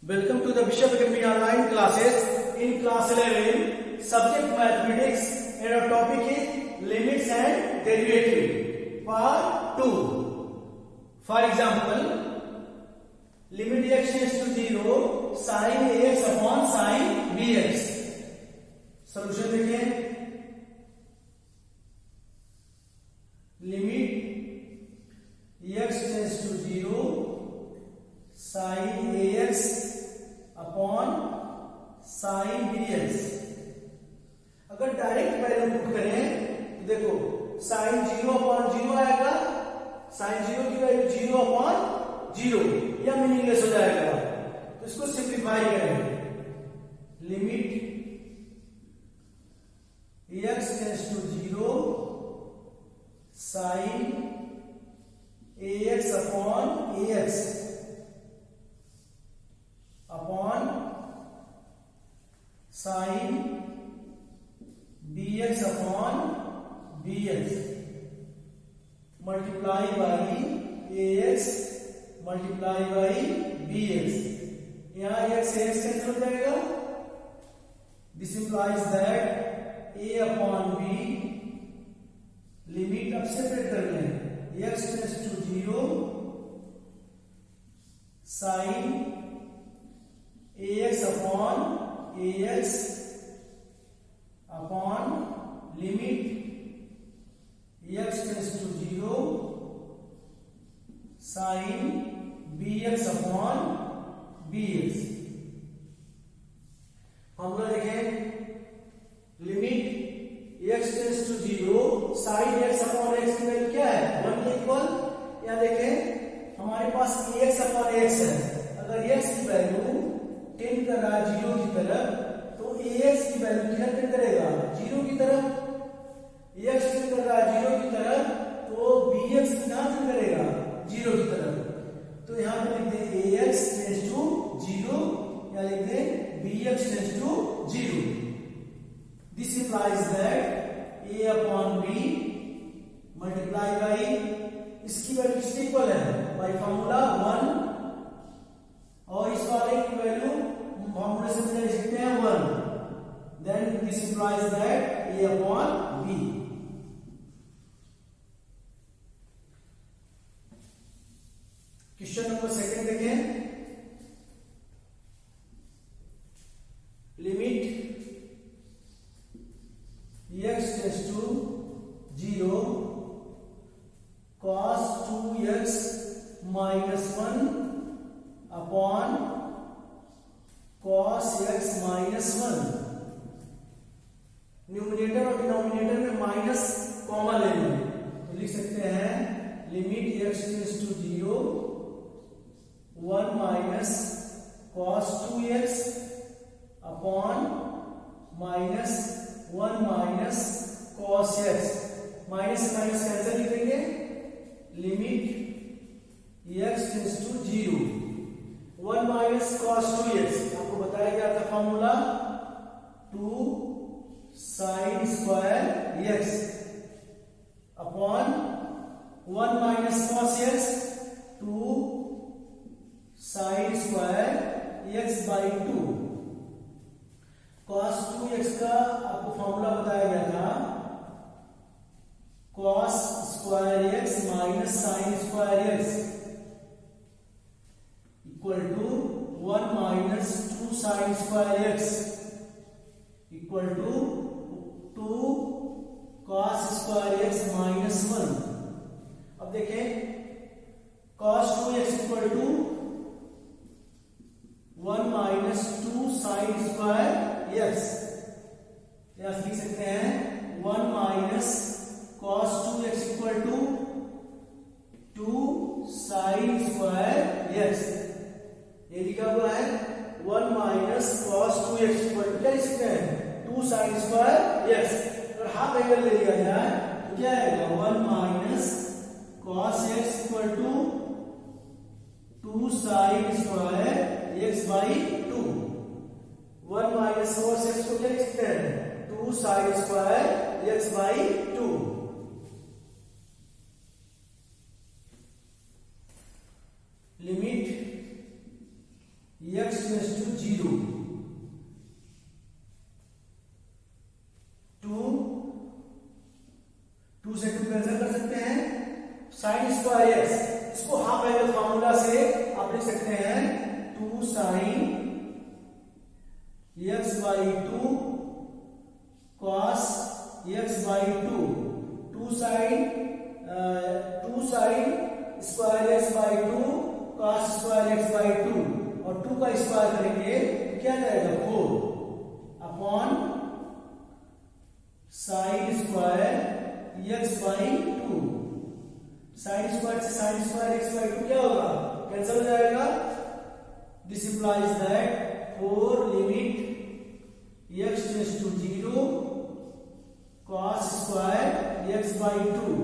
Welcome to the Bishop Academy online classes. In class 11, subject mathematics and our topic is limits and derivative. Part 2. For example, limit x tends to 0, sin ax upon sin bx. Solution देखिए. Limit x tends to 0, sin ax upon sine bx. अगर direct value put करें तो देखो sign 0 upon 0 आएगा, sign 0 की value 0 upon 0 या meaningless हो जाएगा. तो इसको सिंप्लीफाई करें. Limit x tends to 0 sine ax upon ax upon sine bx upon bx multiply by ax multiply by bx. यहां x कैंसिल हो जाएगा. This implies that a upon b. Limit अब सेपरेट कर लें. x tends to 0 sine ax upon ax upon limit x tends to 0 sine bx upon bx. हम लोग देखें limit x tends to 0 sine x upon x की value क्या है? 1 के इक्वल. यहां देखें हमारे पास ax अपॉन x है. अगर x की वैल्यू टेंड कर रहा है 0 की तरफ तो ax की वैल्यू किधर टेंड करेगा? 0 की तरफ. x टेंड कर रहा है 0 की तरफ तो bx किधर टेंड करेगा? 0 की तरफ. तो यहां पे लिखते हैं ax टेंड्स टू 0 या लिखते हैं bx tends to 0. This implies that a upon b multiply by इसकी वैल्यू किसके इक्वल है? बाई फार्मूला 1 और इस वाले की वैल्यू फॉर्मूले से लिख सकते हैं 1. Then this implies that a upon b. Question number 2 देखें. Limit x tends to 0 cos 2x minus 1 upon cos x minus 1. Numerator और डिनोमिनेटर में माइनस कॉमन ले लें तो लिख सकते हैं limit x tends to 0 1 minus cos 2x upon minus 1 minus cos x. Minus minus cancel लिखेंगे. Limit x tends to 0 1 minus cos 2x आपको बताया गया था formula 2 sine square x upon 1 minus cos x 2 sine square x by 2. cos 2x का आपको formula बताया गया था cos square x minus sine square x equal to 1 minus 2 sine square x equal to 2 cos square x minus 1. अब देखें cos 2x equal to 1 minus 2 sine square x. यहां लिख सकते हैं 1 minus cos 2x equal to 2 sine square x. ये लिखा हुआ है 1 minus cos 2x equal to क्या लिख सकते हैं 2 साइन स्क्वायर x. अगर हाफ एंगल ले लिया जाए तो क्या आएगा 1 minus cos x equal to 2 sine square x by 2. 1 minus cos x को क्या लिख सकते हैं 2 sine square x by 2. Limit x square x, इसको हाफ एंगल फार्मूला से आप लिख सकते हैं 2 sin x by 2 cos x by 2, 2 sin square x by 2 cos square x by 2 और 2 का स्क्वायर करेंगे तो क्या जाएगा 4 upon sin square x by 2, sin square से sin स्क्वायर x by 2 क्या होगा, कैंसिल हो जाएगा। This implies that 4 limit x tends to 0 cos square x by 2,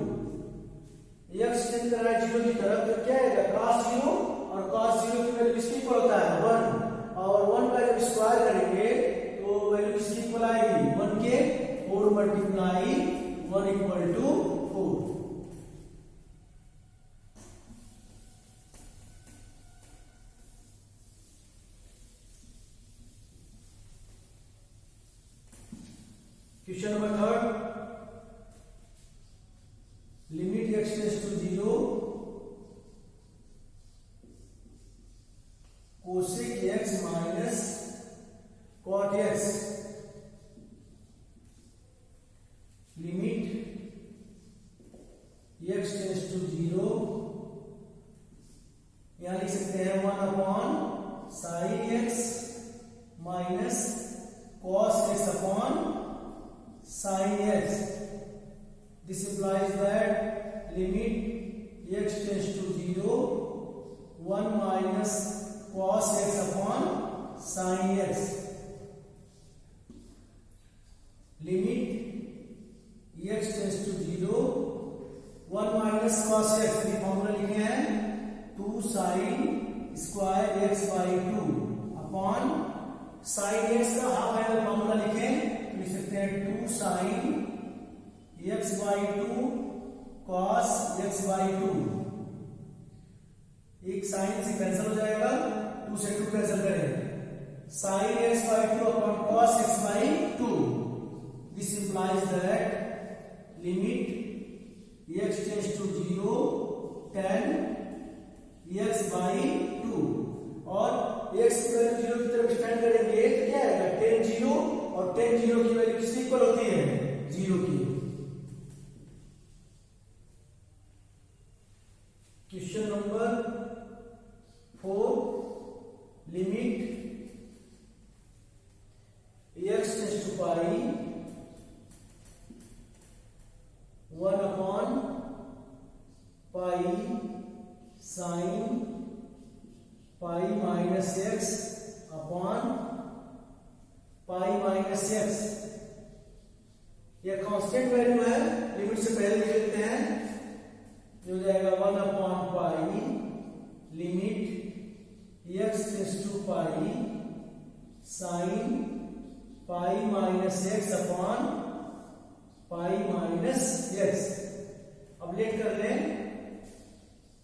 x tend कर रहा है 0 की तरफ तो क्या आएगा cos 0 और cos 0 की वैल्यू किसकी इक्वल होता है 1, और 1 का जब स्क्वायर करेंगे तो वैल्यू किसकी इक्वल आएगी 1 के, 4 multiply 1 equal to 4। Question number 3, limit x tends to 0 cosec x minus cot x, limit x tends to 0, यहां लिख सकते हैं 1 upon sin x minus cos x upon sin x। This implies that limit x tends to 0, 1 minus cos x upon sin x, limit x tends to 0, 1 minus cos x, ये formula लिखे हैं 2 sin square x by 2 upon sin x का half angle formula लिखें तो लिख सकते हैं 2 sin x by 2 cos x by 2, एक sin से कैंसिल हो जाएगा, 2 से 2 कैंसिल करें, sin x by 2 upon cos x by 2। This implies that limit x tends to 0 tan x by 2, और x की वैल्यू 0 की तरफ एक्सटेंड करेंगे तो क्या आएगा tan 0, और tan 0 की वैल्यू किसकी इक्वल होती है 0 की। Question number 4, limit x tends to pi 1 upon pi sine pi minus x upon pi minus x, यह कांस्टेंट वैल्यू है, लिमिट से पहले लिख लेते हैं, जो जाएगा 1 upon pi limit x tends to pi sine pi minus x upon pi minus x। अब लेट कर लें,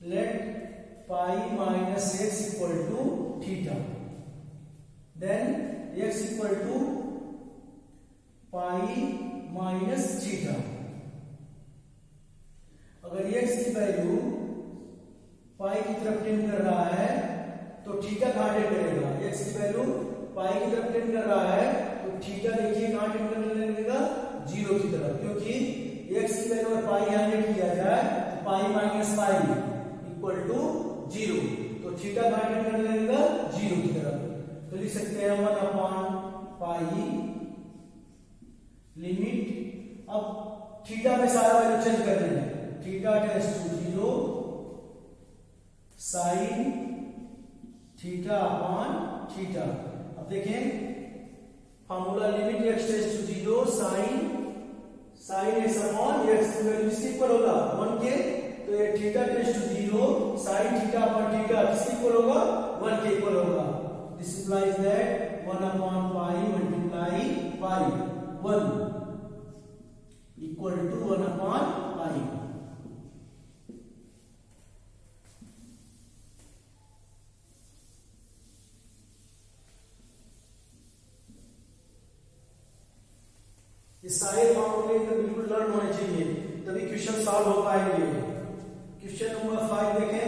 let pi minus x equal to theta, then x equal to pi minus theta. अगर x की value pi की तरफ tend कर रहा है तो थीटा कहां टेंड करेगा, x की वैल्यू पाई की तरफ टेंड कर रहा है तो थीटा देखिए कहां टेंड करने लगेगा 0 की तरफ, क्योंकि x की वैल्यू अगर पाई यहां लेट किया जाए तो pi minus pi equal to 0, तो थीटा कहां टेंड करने लगेगा 0 की तरफ। तो लिख सकते हैं 1 अपॉन पाई लिमिट, अब थीटा में सारा वैल्यू चेंज कर देना, theta tends to 0 sine theta upon theta. अब देखें formula limit x tends to 0 sine x upon x की वैल्यू किसकी इक्वल होगा 1 के, तो ये theta tends to 0 sine theta upon theta किसकी इक्वल होगा 1 के इक्वल होगा। This implies that 1 upon pi multiply pi 1 equal to 1 upon पाई। ये सारे फॉर्मूले बिल्कुल लर्न होने चाहिए, तभी क्वेश्चन सॉल्व हो पाएंगे। क्वेश्चन क्वेश्चन नंबर 5 देखें,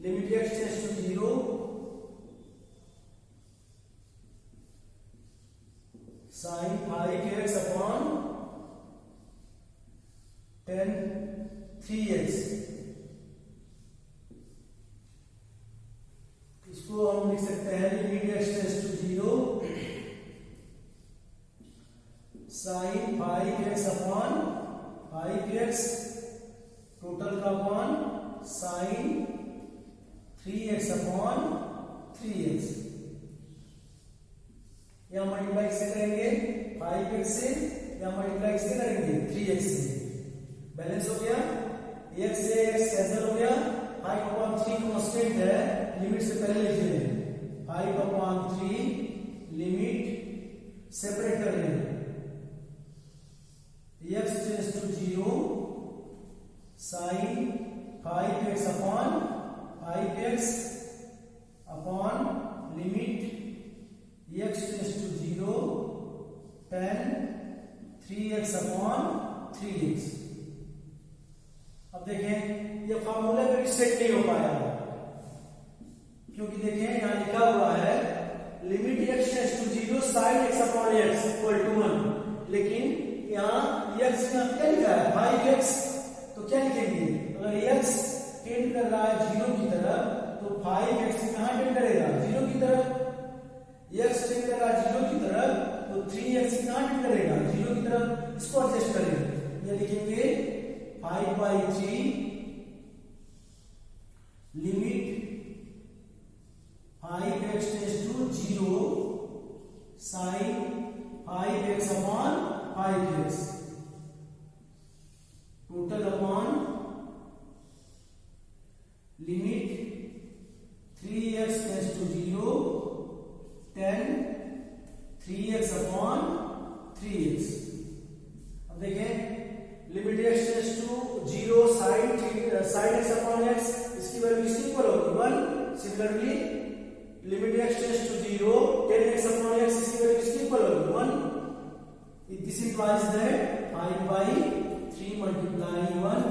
limit x tends to 0 sin 5x upon tan 3x। इसको हम लिख सकते हैं limit x tends to 0 sin 5x upon 5x total का upon sin 3x upon 3x। या मल्टीप्लाई से करेंगे 5x से, या मल्टीप्लाई से करेंगे 3x से। बैलेंस हो गया, x से x कैंसिल हो गया, 5/3 कांस्टेंट है, लिमिट से पहले लिख लें 5/3 लिमिट सेपरेट कर लें, x tends to 0 sin 5x upon 5x upon limit x tends to 0 tan 3x upon 3x। अब देखें ये फार्मूला में सेट नहीं हो पाया, क्योंकि देखें यहां लिखा हुआ है limit x tends to 0 sin x upon x equal to 1, लेकिन यहां x का क्या लिखा है 5x, तो क्या लिखेंगे, अगर x टेंड कर रहा है 0 की तरफ तो 5x कहां टेंड करेगा 0 की तरफ, x टेंड कर रहा है 0 की तरफ तो 3x कहां टेंड करेगा 0 की तरफ। इसको एडजस्ट करें, ये लिखेंगे 5/3 limit 5x tends to 0 sin 5x upon 5x total upon limit 3x tends to 0 tan 3x upon 3x। अब देखें limit x tends to 0 sin x upon x, इसकी वैल्यू किसके इक्वल होगी 1। Similarly limit x tends to 0 tan x upon x, इसकी value किसके equal होगी 1। This implies that 5/3 multiply 1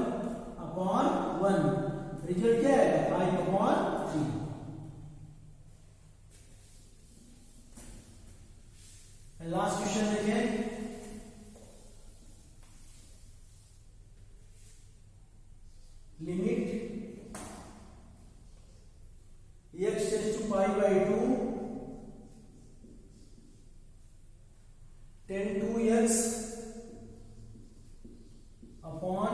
upon 1, result क्या है 5/3। लास्ट क्वेश्चन देखें, limit x tends to π/2 tan 2x upon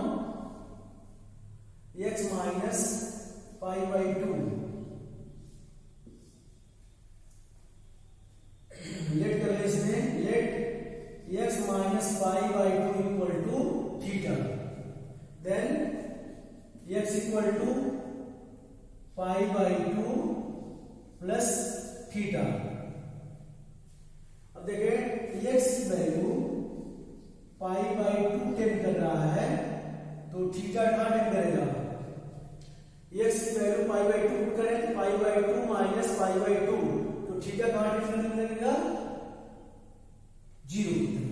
x minus π/2। Let कर ले इसमें, let x minus π/2 equal to theta, then x equal to π/2 plus theta. अब देखें x की value π/2 tend कर रहा है तो थीटा कहां टेंड करेगा, x की वैल्यू π/2 करें तो π/2 माइनस π/2 तो थीटा कहां टेंड करेगा 0 की तरफ।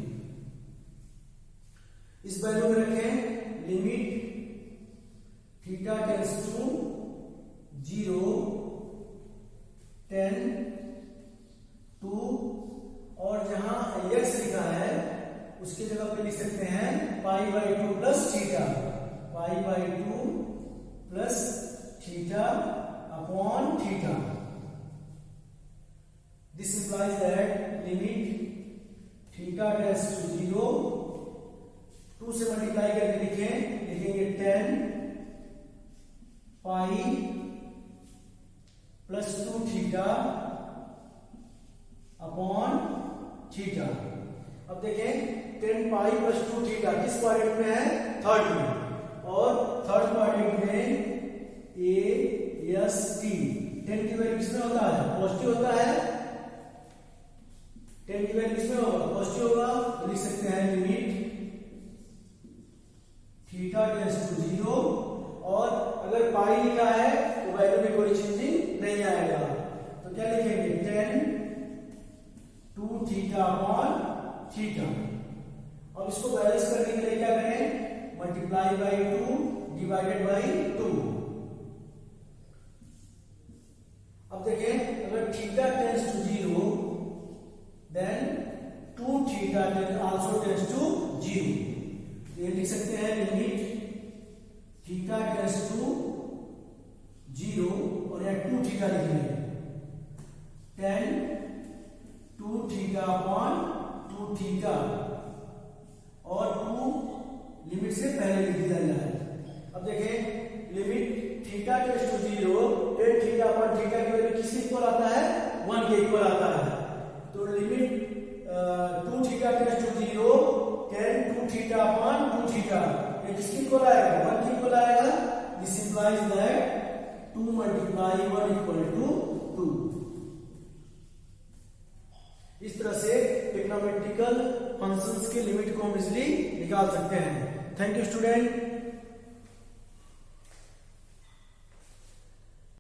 इस वैल्यू में रखें limit theta tends to 0 tan 2, और जहां x लिखा है उसकी जगह पे लिख सकते हैं π/2 plus theta, π/2 plus theta upon theta. This implies that limit theta tends to 0, 2 से मल्टीप्लाई करके लिखेंगे tan pi plus 2 theta upon theta. अब देखें tan पाई प्लस 2 थीटा किस क्वाड्रेंट में है, थर्ड में, और थर्ड क्वाड्रेंट में AST tan की वैल्यू किसमें होता है पॉजिटिव होता है, tan की वैल्यू किसमें होगा पॉजिटिव होगा, तो लिख सकते हैं लिमिट थीटा टेंड्स टू 0, और अगर पाई लिखा है तो वैल्यू में कोई चेंजिंग नहीं आएगा, तो क्या लिखेंगे tan 2 थीटा अपॉन थीटा। अब इसको बैलेंस करने के लिए क्या करें, मल्टीप्लाई बाई 2 डिवाइडेड बाई 2। अब देखें अगर theta tends to 0 then 2 theta also tends to 0। ये लिख सकते हैं लिमिट थीटा टेंस टू 0 और या 2 थीटा लिख लेंगे, tan 2 थीटा अपॉन 2 थीटा और 2 लिमिट से पहले लिख दिया गया है। अब देखें limit theta tends to 0 tan theta upon theta की वैल्यू किसके इक्वल आता है, 1 के इक्वल आता है। तो limit 2 theta tends to 0 tan 2 theta upon 2 theta ये किसके इक्वल आएगा, 1 के इक्वल आएगा। This implies that 2 multiply 1 equal to 2। इस तरह से ट्रिग्नोमेट्रिकल फंक्शंस के लिमिट को हम इजीली निकाल सकते हैं। Thank you student.